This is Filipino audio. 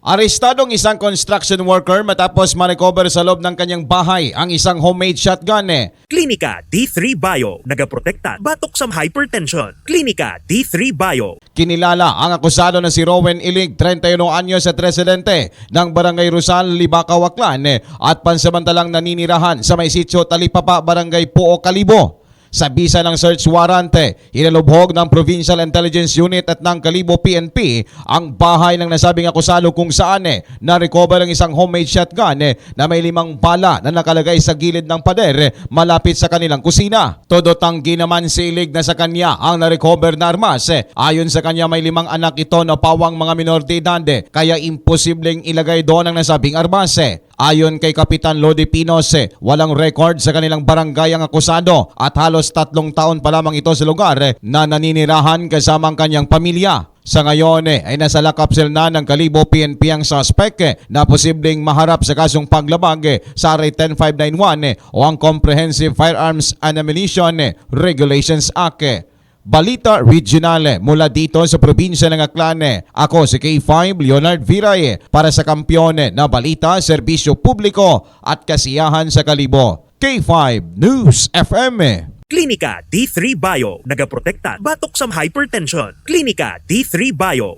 Arestadong isang construction worker matapos ma-recover sa loob ng kanyang bahay ang isang homemade shotgun. Klinika D3 Bio, nagaprotekta batok sa hypertension. Klinika D3 Bio. Kinilala ang akusado na si Rowen Ilig, 31 anyos at residente ng Barangay Rosal, Libacao, Aklan at pansamantalang naninirahan sa may sitio Talipapa, Barangay Puo, Kalibo. Sa bisa ng search warrant, hinalubhog ng Provincial Intelligence Unit at ng Kalibo PNP ang bahay ng nasabing akusado kung saan na-recover ang isang homemade shotgun na may 5 bala na nakalagay sa gilid ng pader malapit sa kanilang kusina. Todo tanggi naman si Ilig na sa kanya ang na-recover na armas. Ayon sa kanya may 5 anak ito na pawang mga minor de edad kaya imposibleng ilagay doon ang nasabing armas. Ayon kay Kapitan Lodi Pinos, walang record sa kanilang barangay ang akusado at halos 3 taon pa lamang ito sa lugar na naninirahan kasama ang kanyang pamilya. Sa ngayon ay nasa lock-up cell na ng Kalibo PNP ang suspect na posibleng maharap sa kasong paglabag sa RA 10591 o ang Comprehensive Firearms and Ammunition Regulations Act. Balita Regional mula dito sa probinsya ng Aklan. Ako si K5 Leonard Viray para sa kampiyon na balita, serbisyo publiko at kasiyahan sa Kalibo. K5 News FM. Klinika D3 Bio, nagaprotekta batok sa hypertension. Klinika D3 Bio.